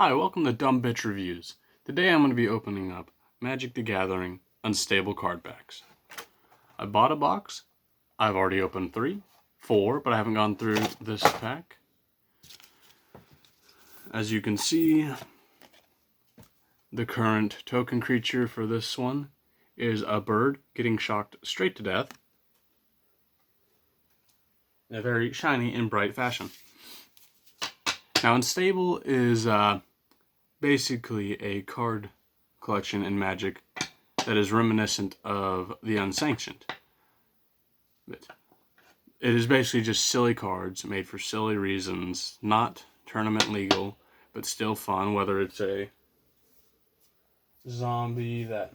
Hi, welcome to Dumb Bitch Reviews. Today I'm going to be opening up Magic the Gathering Unstable card packs. I bought a box. I've already opened 4, but I haven't gone through this pack. As you can see, the current token creature for this one is a bird getting shocked straight to death in a very shiny and bright fashion. Now, Unstable is basically a card collection in Magic that is reminiscent of the Unsanctioned. It is basically just silly cards made for silly reasons, not tournament legal, but still fun, whether it's a zombie that...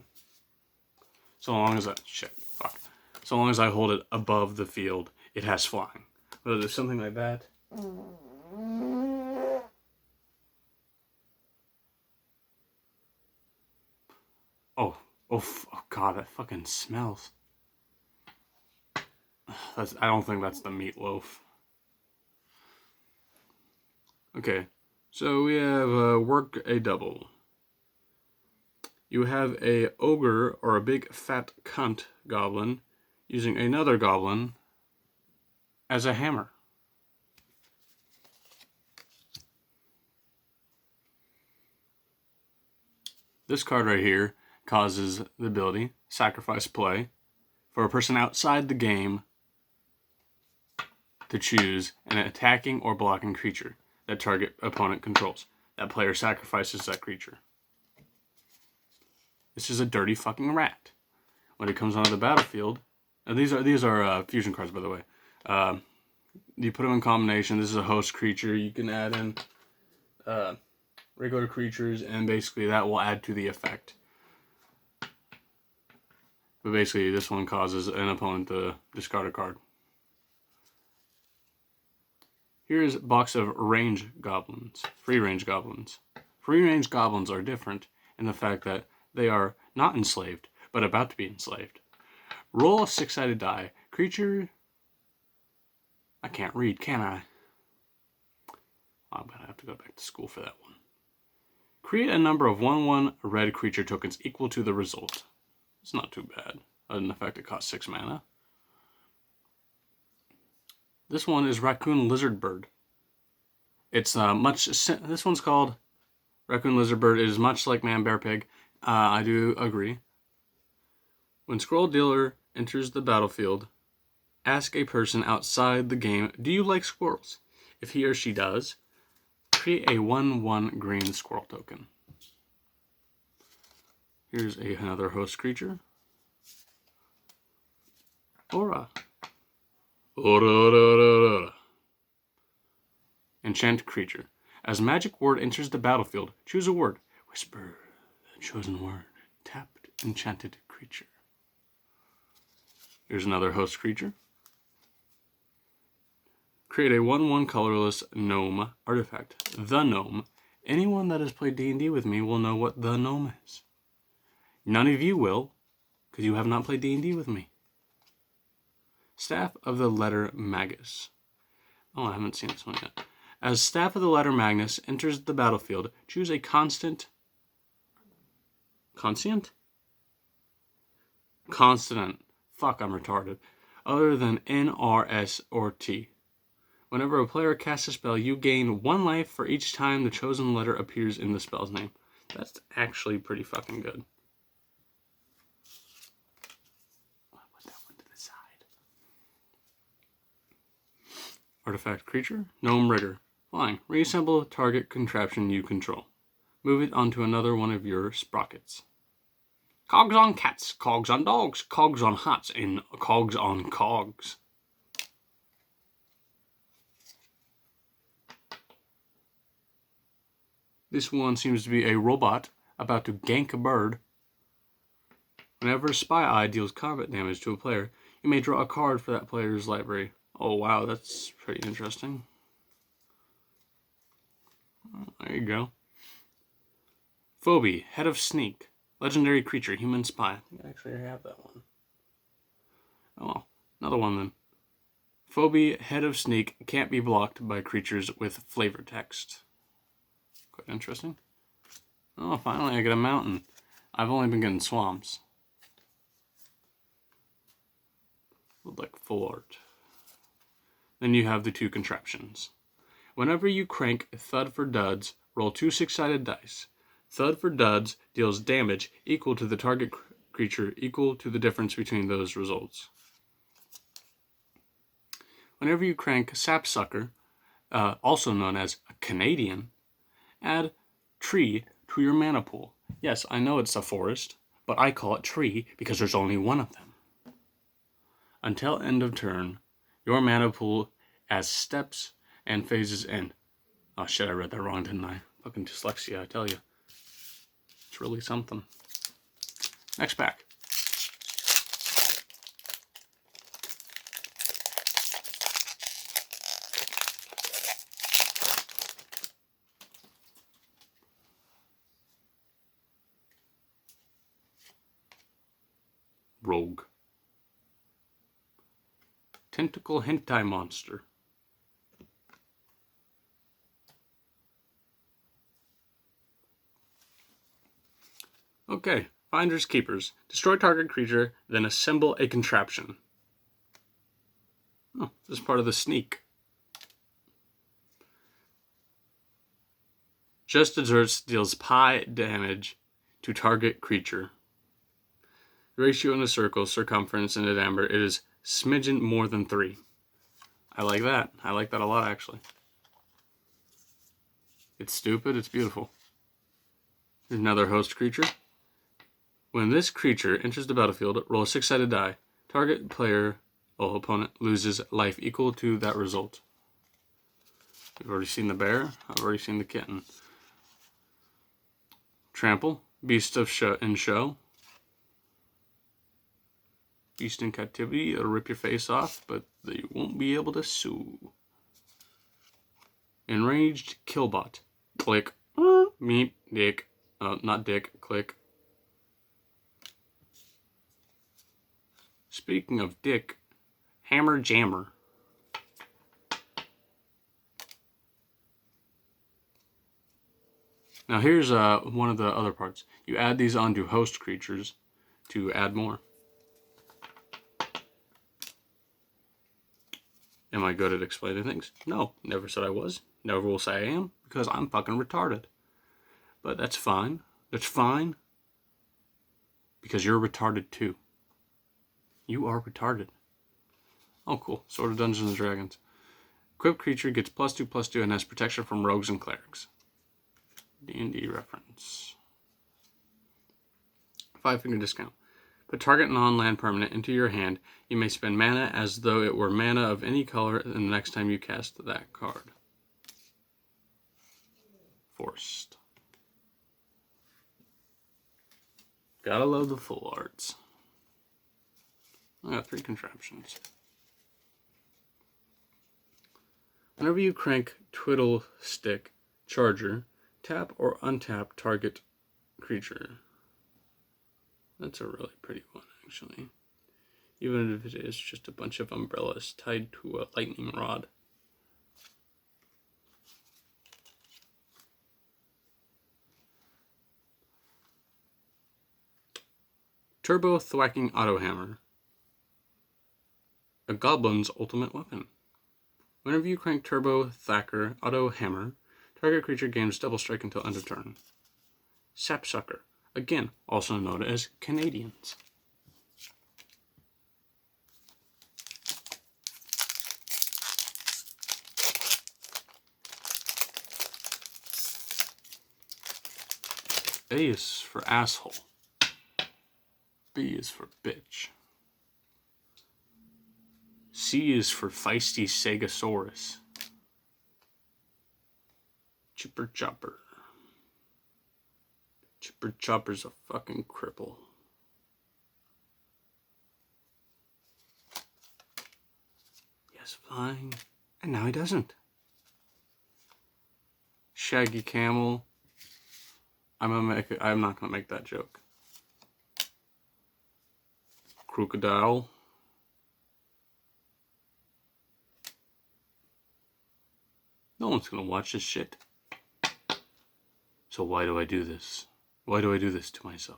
So long as I hold it above the field, it has flying. Whether there's something like that... Oh God, that fucking smells. I don't think that's the meatloaf. Okay, so we have work a double. You have a ogre or a big fat cunt goblin using another goblin as a hammer. This card right here causes the ability, sacrifice play, for a person outside the game to choose an attacking or blocking creature that target opponent controls. That player sacrifices that creature. This is a dirty fucking rat. When it comes onto the battlefield, and these are fusion cards, by the way. You put them in combination. This is a host creature. You can add in regular creatures, and basically that will add to the effect. But basically, this one causes an opponent to discard a card. Here's a box of range goblins, free range goblins. Free range goblins are different in the fact that they are not enslaved, but about to be enslaved. Roll a 6-sided die. Creature... I can't read, can I? I'm going to have to go back to school for that one. Create a number of 1/1 red creature tokens equal to the result. It's not too bad. Other than the fact it costs 6 mana. This one is Raccoon Lizard Bird. It's this one's called Raccoon Lizard Bird. It is much like Man Bear Pig. I do agree. When Scroll Dealer enters the battlefield, ask a person outside the game, do you like squirrels? If he or she does, create a 1/1 green squirrel token. Here's another host creature. Aura. Aura. Enchant creature. As magic word enters the battlefield, choose a word. Whisper the chosen word. Tapped enchanted creature. Here's another host creature. Create a 1/1 colorless gnome artifact. The gnome. Anyone that has played D&D with me will know what the gnome is. None of you will, because you have not played D&D with me. Staff of the Letter Magus. Oh, I haven't seen this one yet. As Staff of the Letter Magus enters the battlefield, choose a consonant. Fuck, I'm retarded. Other than N, R, S, or T. Whenever a player casts a spell, you gain 1 life for each time the chosen letter appears in the spell's name. That's actually pretty fucking good. I'll put that one to the side. Artifact creature, Gnome Rigger. Flying. Reassemble target contraption you control. Move it onto another one of your sprockets. Cogs on cats, cogs on dogs, cogs on hats, and cogs on cogs. This one seems to be a robot about to gank a bird. Whenever Spy Eye deals combat damage to a player, you may draw a card for that player's library. Oh wow, that's pretty interesting. There you go. Phobie, Head of Sneak. Legendary creature, human spy. I think I actually have that one. Oh well, another one then. Phobie, Head of Sneak, can't be blocked by creatures with flavor text. Quite interesting. Oh, finally I get a mountain. I've only been getting swamps. Would like full art. Then you have the two contraptions. Whenever you crank Thud for Duds, roll 2 6-sided dice. Thud for Duds deals damage equal to the target creature equal to the difference between those results. Whenever you crank Sapsucker, also known as a Canadian, add Tree to your mana pool. Yes, I know it's a forest, but I call it Tree because there's only one of them. Until end of turn, your mana pool as steps and phases in. Oh shit, I read that wrong, didn't I? Fucking dyslexia, I tell you. It's really something. Next pack. Rogue. Tentacle Hentai Monster. Okay, Finders Keepers. Destroy target creature, then assemble a contraption. Oh, this is part of the sneak. Just Desserts deals pi damage to target creature. The ratio in a circle, circumference, and a number, it is smidgen more than 3. I like that. I like that a lot, actually. It's stupid. It's beautiful. Here's another host creature. When this creature enters the battlefield, roll a 6-sided die. Target player or opponent loses life equal to that result. We've already seen the bear. I've already seen the kitten. Trample. Beast of show in show. Beast in captivity. It'll rip your face off, but you won't be able to sue. Enraged Killbot. Click. Meep. Dick. Not dick. Click. Speaking of dick, Hammer Jammer. Now here's one of the other parts. You add these onto host creatures to add more. Am I good at explaining things? No, never said I was. Never will say I am, because I'm fucking retarded. But that's fine. That's fine. Because you're retarded too. You are retarded. Oh, cool. Sword of Dungeons and Dragons. Equipped creature gets +2/+2 and has protection from rogues and clerics. D&D reference. 5-finger discount. Put target non-land permanent into your hand. You may spend mana as though it were mana of any color the next time you cast that card. Forced. Gotta love the full arts. I got 3 contraptions. Whenever you crank Twiddle Stick Charger, tap or untap target creature. That's a really pretty one, actually. Even if it is just a bunch of umbrellas tied to a lightning rod. Turbo Thwacking Autohammer. A goblin's ultimate weapon. Whenever you crank Turbo Thacker Auto Hammer, target creature gains double strike until end of turn. Sapsucker, again, also known as Canadians. A is for asshole. B is for bitch. C is for feisty Stegosaurus. Chipper Chopper. Chipper Chopper's a fucking cripple. He has flying, and now he doesn't. Shaggy Camel. I'm not gonna make that joke. Crocodile. No one's gonna watch this shit. So why do I do this? Why do I do this to myself?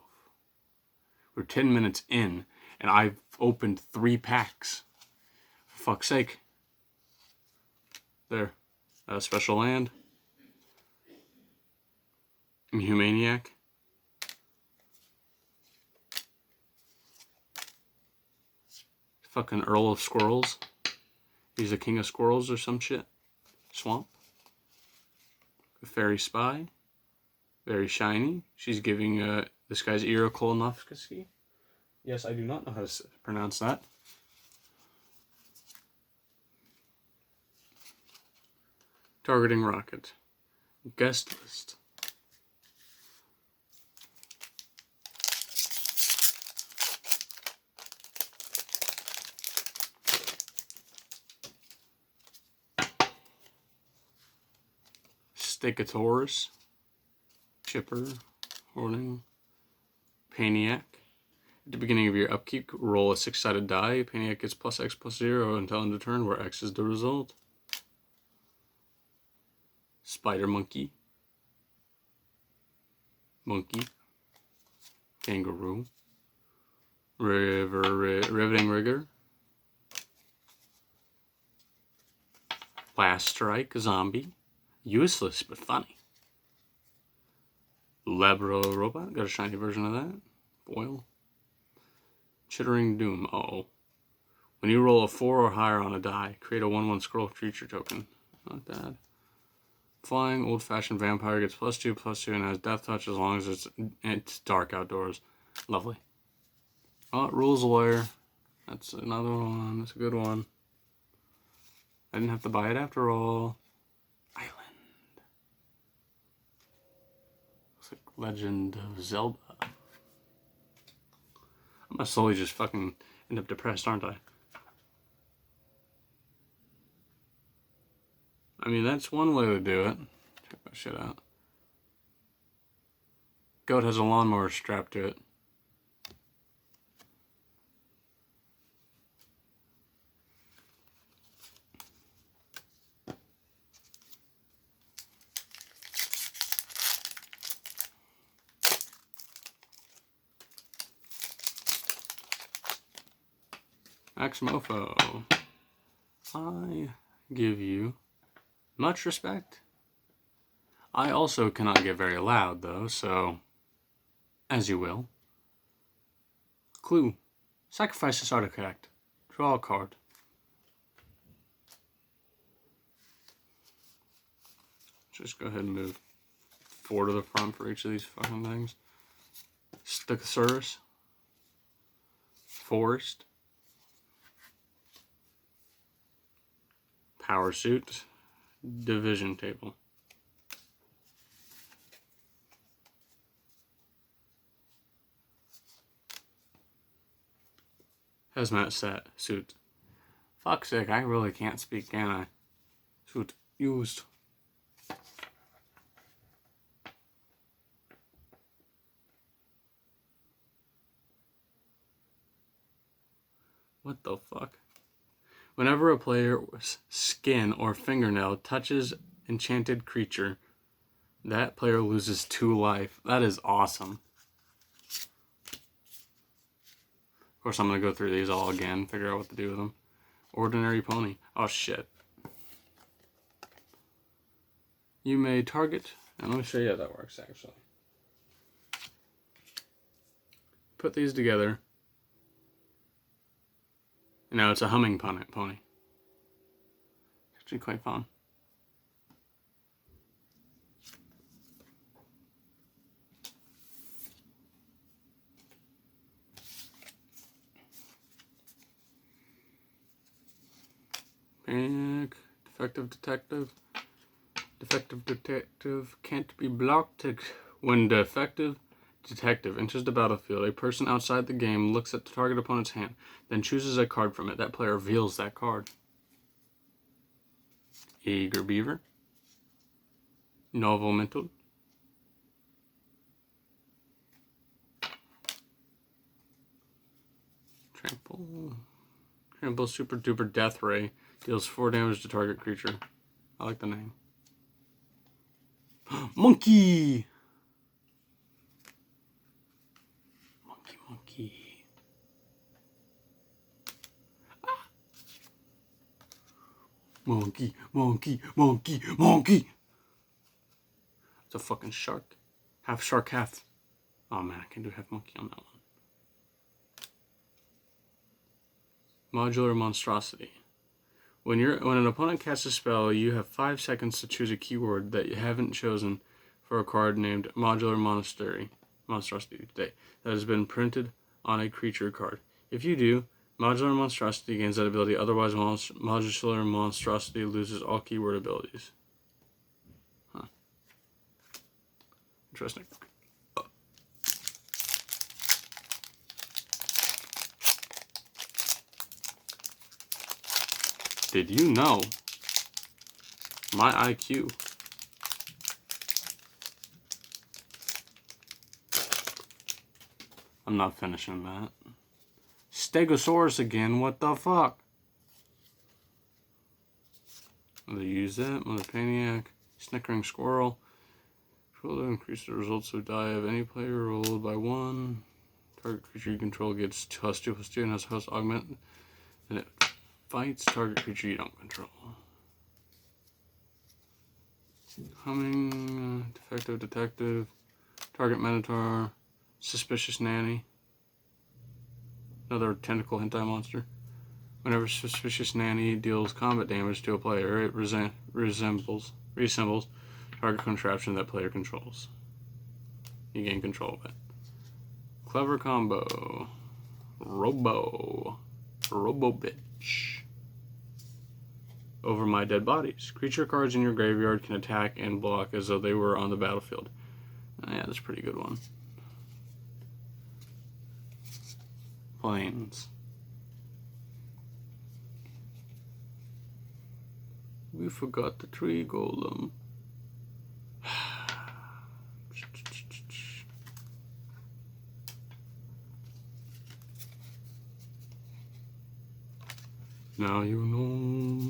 We're 10 minutes in, and I've opened 3 packs. For fuck's sake. There. Special land. Humaniac. Fucking Earl of Squirrels. He's the king of squirrels or some shit. Swamp. Fairy Spy. Very shiny. She's giving this guy's ear a colonoscopy. Yes, I do not know how to pronounce that. Targeting Rocket. Guest list. Stegosaurus. Chipper. Hoarding. Paniac. At the beginning of your upkeep, roll a 6-sided die. Paniac gets +X+0 until end of turn, where X is the result. Spider Monkey. Monkey. Kangaroo. Riveting Rigger. Blast Strike. Zombie. Useless but funny. Labro Robot. Got a shiny version of that. Foil. Chittering Doom. Uh-oh. When you roll a 4 or higher on a die, create a 1/1 scroll creature token. Not bad. Flying Old-Fashioned Vampire gets +2/+2 and has Death Touch as long as it's dark outdoors. Lovely. Oh, Rules Lawyer. That's another one. That's a good one. I didn't have to buy it after all. Island. Looks like Legend of Zelda. I'm gonna slowly just fucking end up depressed, aren't I? I mean, that's one way to do it. Check that shit out. Goat has a lawnmower strapped to it. Maximofo. I give you much respect. I also cannot get very loud, though, so as you will. Clue. Sacrifice this artifact. Draw a card. Just go ahead and move 4 to the front for each of these fucking things. Stegosaurus. Forest. Power Suit. Division Table. Hazmat Suit. Fuck's sake, I really can't speak, can I? Suit used. What the fuck? Whenever a player's skin or fingernail touches enchanted creature, that player loses 2 life. That is awesome. Of course, I'm going to go through these all again, figure out what to do with them. Ordinary Pony. Oh, shit. You may target, and let me show you how that works, actually. Put these together. And now it's a humming pony. It's actually quite fun. Panic. Defective Detective. Defective Detective can't be blocked. When Defective Detective enters the battlefield, a person outside the game looks at the target opponent's hand, then chooses a card from it. That player reveals that card. Eager Beaver. Novel Mental. Trample Super Duper Death Ray. Deals 4 damage to target creature. I like the name. Monkey! Monkey, monkey, monkey, monkey. It's a fucking shark. Half shark, half. Oh man, I can do half monkey on that one. Modular monstrosity. When an opponent casts a spell, you have 5 seconds to choose a keyword that you haven't chosen for a card named Modular Monstrosity today that has been printed on a creature card. If you do, Modular Monstrosity gains that ability, otherwise Modular Monstrosity loses all keyword abilities. Huh. Interesting. Did you know my IQ I'm not finishing that. Stegosaurus again, what the fuck? They use that, Mother Paniac, Snickering Squirrel. Will increase the results of die of any player rolled by 1. Target creature you control gets +2/+2 and has host augment. And it fights target creature you don't control. Humming, Defective Detective, Target Minotaur, Suspicious Nanny. Another tentacle hentai monster. Whenever Suspicious Nanny deals combat damage to a player, it reassembles target contraption that player controls. You gain control of it. Clever combo. Robo bitch. Over my dead bodies. Creature cards in your graveyard can attack and block as though they were on the battlefield. Yeah, that's a pretty good one. Planes. We forgot the tree golem. Now you know.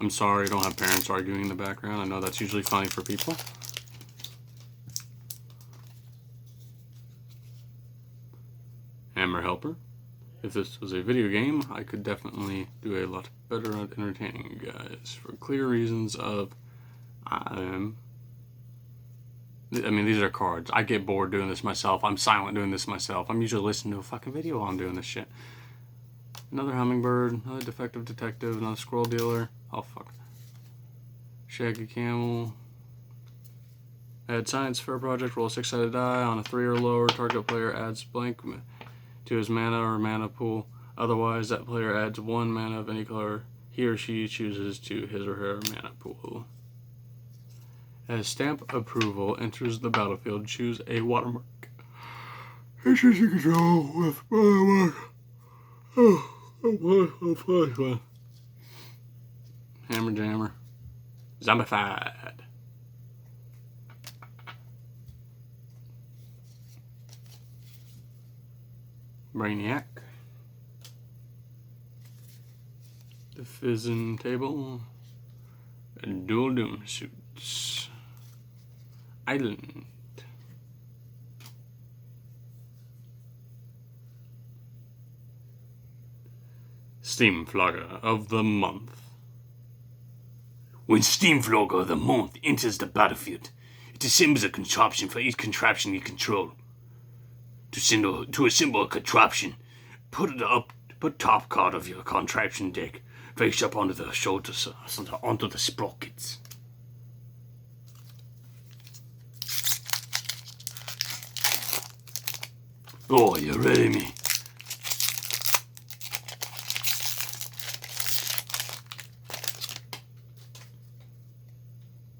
I'm sorry I don't have parents arguing in the background. I know that's usually funny for people. Hammer Helper. If this was a video game, I could definitely do a lot better at entertaining you guys for clear reasons of these are cards. I get bored doing this myself. I'm silent doing this myself. I'm usually listening to a fucking video while I'm doing this shit. Another hummingbird, another defective detective, another scroll dealer. Oh fuck. Shaggy camel. Add science for a project. Roll a 6-sided die. On a 3 or lower, target player adds blank to his mana or mana pool. Otherwise, that player adds 1 mana of any color he or she chooses to his or her mana pool. As stamp approval enters the battlefield, choose a watermark. Choose you control with watermark. Hammer Jammer. Zombified. Brainiac. The Fizzin' Table. And Dual Doom Suits. Island. Steamflogger of the Month. When Steamflogger of the Month enters the battlefield, it assembles a contraption for each contraption you control. To assemble a contraption, put top card of your contraption deck face up onto the shoulders, onto the sprockets. Oh, you ready, me?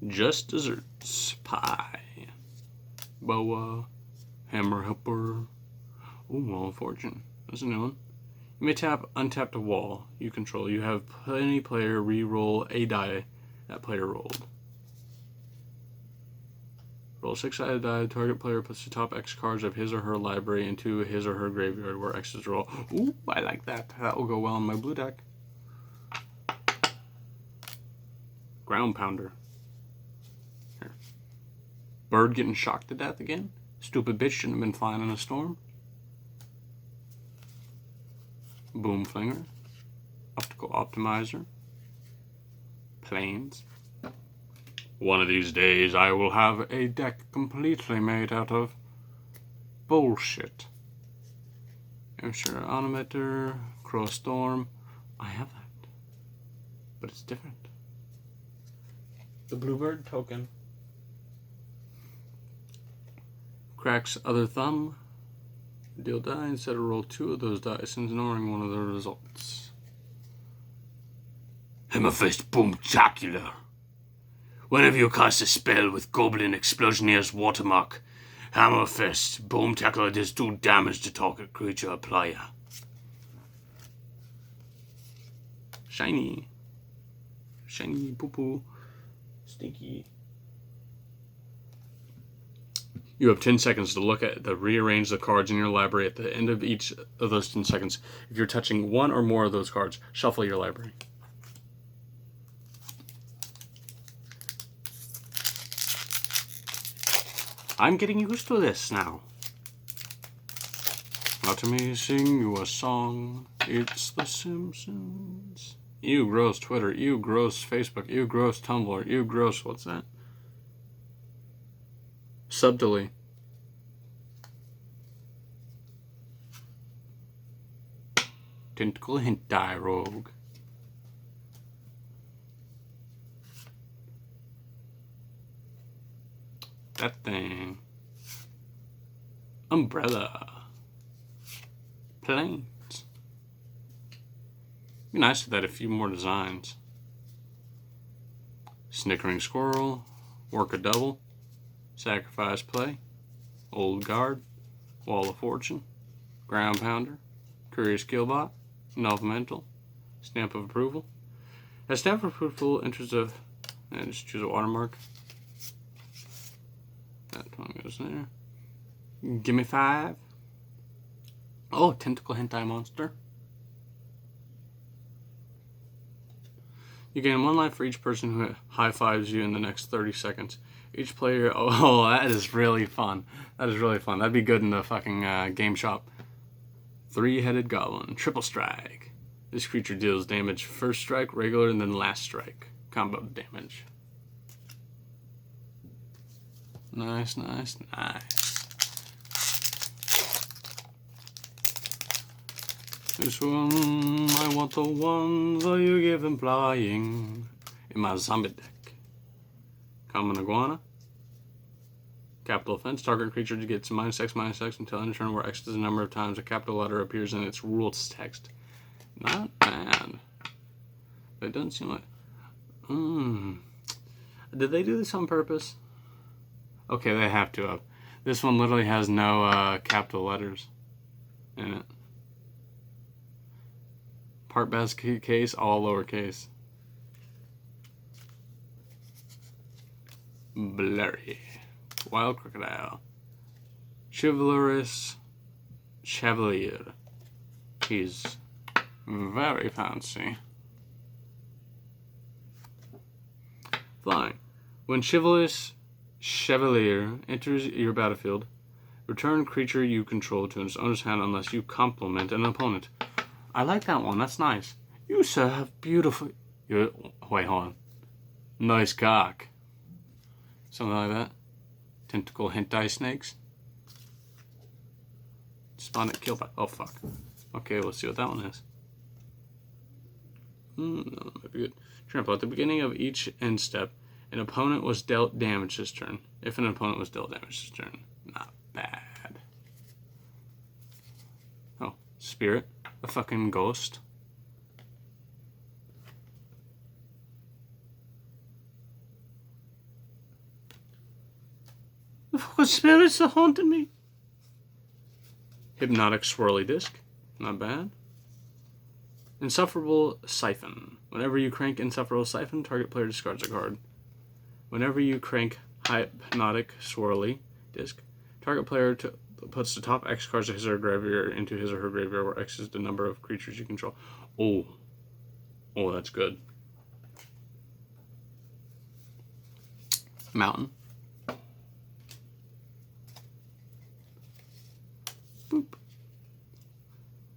Just desserts. Pie. Boa. Hammer Helper. Ooh, Wall of Fortune. That's a new one. You may untap a wall you control. You have any player re-roll a die that player rolled. Roll a 6-sided die. Target player puts the top X cards of his or her library into his or her graveyard where X is roll. Ooh, I like that. That will go well on my blue deck. Ground Pounder. Here. Bird getting shocked to death again? Stupid bitch shouldn't have been flying in a storm. Boom Flinger, Optical Optimizer, Plains. One of these days I will have a deck completely made out of bullshit. Sure, Autometer, Crow Storm. I have that, but it's different. The Bluebird token. Cracks Other Thumb. Deal die instead of roll 2 of those dice, ignoring one of the results. Hammerfist Boomtacular. Whenever you cast a spell with Goblin Explosioneer's watermark, Hammerfist Boomtacular does 2 damage to target creature applier. Shiny. Shiny poo poo. Stinky. You have 10 seconds to look at rearrange the cards in your library. At the end of each of those 10 seconds, if you're touching one or more of those cards, shuffle your library. I'm getting used to this now. Let me sing you a song. It's The Simpsons. Ew, gross Twitter. Ew, gross Facebook. Ew, gross Tumblr. Ew, gross. What's that? Subtly. Tentacle Hentai Rogue. That thing. Umbrella. Planes. Be nice to add a few more designs. Snickering Squirrel. Work a Double. Sacrifice Play. Old Guard. Wall of Fortune. Ground Pounder. Curious Killbot. Novel. Stamp of Approval. As stamp of approval enters a... And just choose a watermark. That one goes there. Gimme 5. Oh, Tentacle Hentai Monster. You gain 1 life for each person who high-fives you in the next 30 seconds. Each player... Oh, that is really fun. That is really fun. That'd be good in the fucking game shop. 3-headed Goblin. Triple Strike. This creature deals damage first strike, regular, and then last strike. Combo damage. Nice, nice, nice. This one, I want the ones that you give them flying in my zombie deck. Common Iguana. Capital Offense. Target creature gets -X/-X until end of turn, where X is the number of times a capital letter appears in its rules text. Not bad. But it doesn't seem like... Did they do this on purpose? Okay, they have to have. This one literally has no capital letters in it. Part best case, all lowercase. Blurry. Wild Crocodile. Chivalrous Chevalier. He's very fancy. Flying. When Chivalrous Chevalier enters your battlefield, return creature you control to its owner's hand unless you compliment an opponent. I like that one. That's nice. You, sir, have beautiful... Wait, hold on. Nice cock. Something like that. Tentacle Hentai Snakes. Spawn at Killbot. Oh, fuck. Okay, let's see what that one is. No, that might be good. Trample. At the beginning of each end step, an opponent was dealt damage this turn. If an opponent was dealt damage this turn. Not bad. Oh, Spirit. A fucking ghost. The fucking spirits are haunting me. Hypnotic Swirly Disc. Not bad. Insufferable Siphon. Whenever you crank Insufferable Siphon, target player discards a card. Whenever you crank Hypnotic Swirly Disc, target player puts the top X cards of his or her graveyard into his or her graveyard, where X is the number of creatures you control. Oh. Oh, that's good. Mountain. Boop.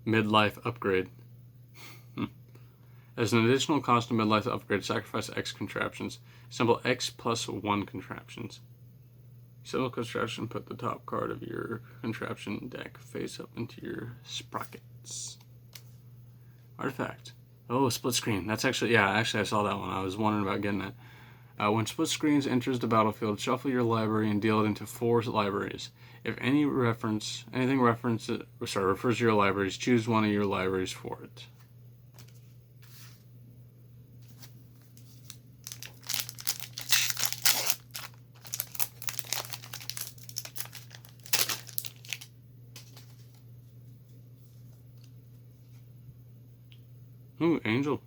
Midlife Upgrade. As an additional cost of midlife upgrade, sacrifice X contraptions. Assemble X plus 1 contraptions. Assemble contraption, put the top card of your contraption deck face up into your sprockets. Artifact. Oh, split screen. That's actually, yeah, actually I saw that one. I was wondering about getting that. When split screens enters the battlefield, shuffle your library and deal it into 4 libraries. If anything refers to your libraries, choose one of your libraries for it. Ooh, Angel.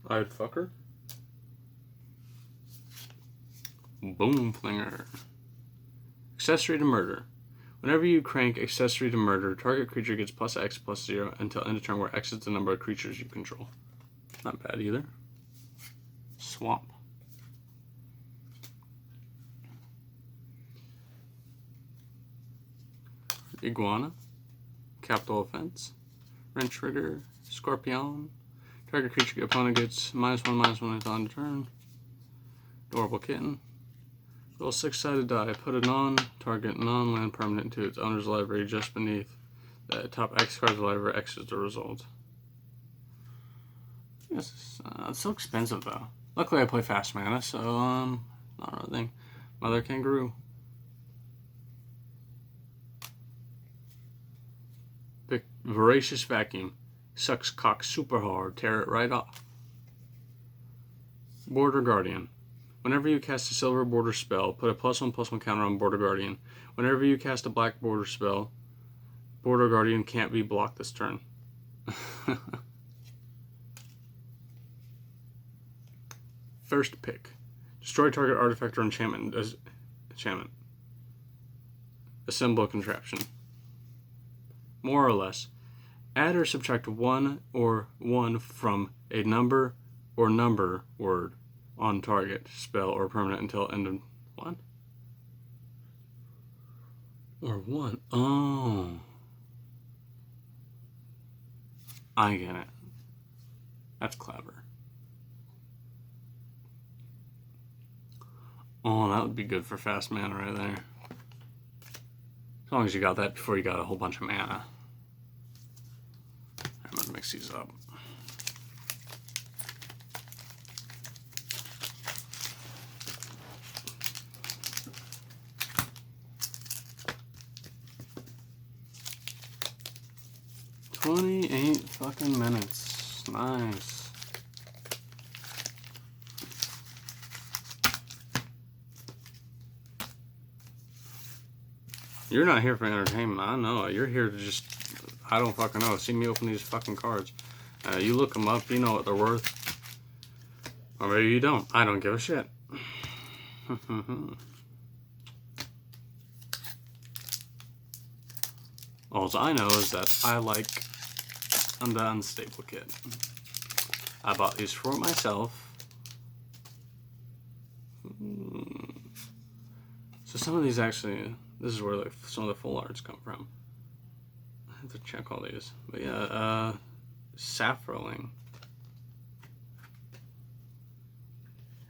I'd fuck her. Boom flinger. Accessory to murder. Whenever you crank accessory to murder, target creature gets plus X plus 0 until end of turn, where X is the number of creatures you control. Not bad either. Swamp. Iguana. Capital offense. Wrench Rigger. Scorpion. Target creature opponent gets -1/-1 until end of turn. Adorable kitten. Roll a 6-sided die. Put a non-target non-land permanent into its owner's library just beneath the top X card's library. X is the result. Yes, it's so expensive though. Luckily I play fast mana, so not a thing. Mother Kangaroo. Voracious Vacuum. Sucks cock super hard. Tear it right off. Border Guardian. Whenever you cast a silver border spell, put a +1/+1 counter on Border Guardian. Whenever you cast a black border spell, Border Guardian can't be blocked this turn. First pick. Destroy target artifact or enchantment. Assemble a contraption. More or less. Add or subtract 1 or 1 from a number or number word on target spell or permanent until end of what? Or 1. Oh. I get it. That's clever. Oh, that would be good for fast mana right there. As long as you got that before you got a whole bunch of mana. I'm gonna mix these up. $28 fucking minutes. Nice. You're not here for entertainment. I know. You're here to just, I don't fucking know. See me open these fucking cards. You look them up. You know what they're worth. Or maybe you don't. I don't give a shit. All I know is that I like the Unstable kit. I bought these for myself. So some of these actually, this is where like some of the full arts come from. I have to check all these. But yeah, Saffroling.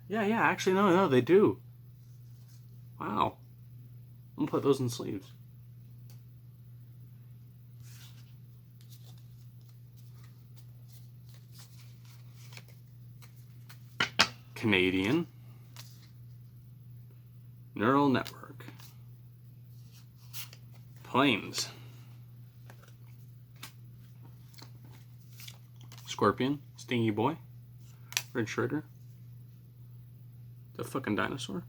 Yeah, actually no, they do. Wow. I'm gonna put those in sleeves. Canadian. Neural Network. Planes. Scorpion. Stingy Boy. Red Shredder. The fucking dinosaur.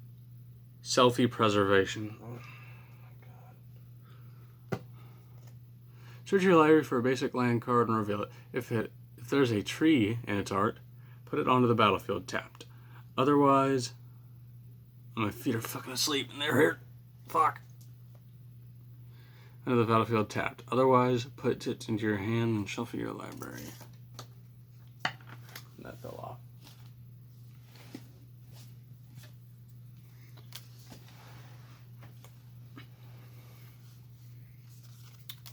Selfie Preservation. Oh my god. Search your library for a basic land card and reveal it. If there's a tree in its art, put it onto the battlefield tapped. Otherwise, my feet are fucking asleep and they're here. Fuck. Under the battlefield tapped. Otherwise, put it into your hand and shuffle your library. That fell off.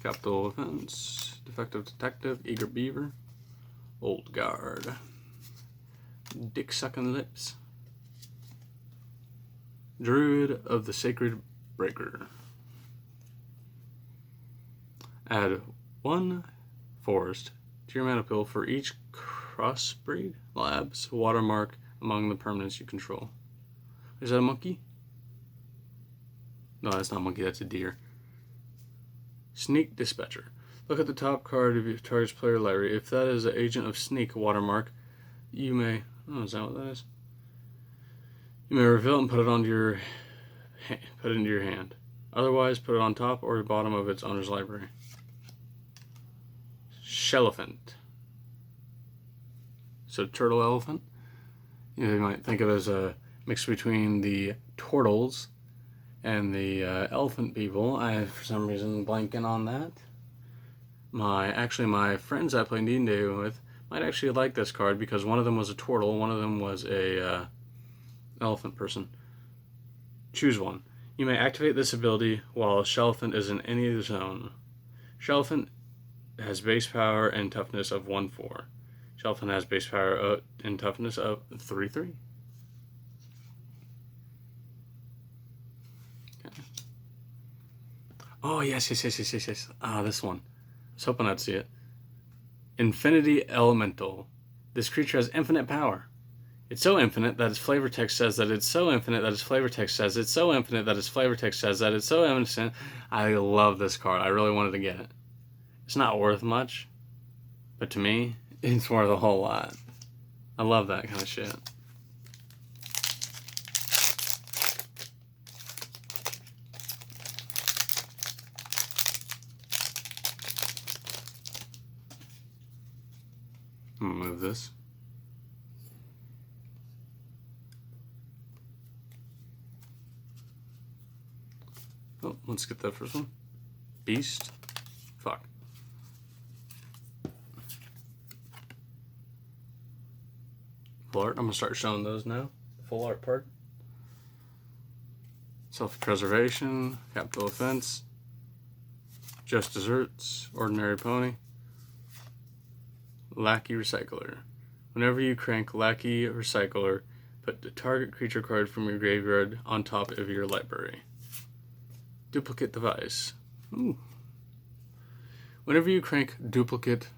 Capital Offense, Defective Detective, Eager Beaver, Old Guard, Dick Sucking Lips, Druid of the Sacred Breaker. Add 1 forest to your mana pool for each crossbreed labs watermark among the permanents you control. Is that a monkey? No, that's not a monkey, that's a deer. Sneak Dispatcher. Look at the top card of your target's player library. If that is an Agent of Sneak watermark, you may... Oh, is that what that is? You may reveal it and put it into your hand. Otherwise, put it on top or bottom of its owner's library. Shellelephant. So turtle elephant. You might think of it as a mix between the turtles and the elephant people. I, for some reason, blanking on that. My friends I play D&D with might actually like this card because one of them was a turtle, one of them was a elephant person. Choose one. You may activate this ability while Shellelephant is in any zone. Shellelephant has base power and toughness of 1/4. Shellelephant has base power and toughness of 3/3. Okay. Oh, yes. Ah, this one. I was hoping I'd see it. Infinity Elemental. This creature has infinite power. It's so infinite that its flavor text says that it's so infinite that its flavor text says it's so infinite that its flavor text says that it's so infinite. I love this card. I really wanted to get it. It's not worth much, but to me, it's worth a whole lot. I love that kind of shit. I'm gonna move this. Oh, let's get that first one. Beast. Fuck. Full art. I'm gonna start showing those now. Full art part. Self-preservation. Capital Offense. Just Desserts. Ordinary Pony. Lackey Recycler. Whenever you crank Lackey Recycler, put the target creature card from your graveyard on top of your library. Duplicate Device. Ooh. Whenever you crank Duplicate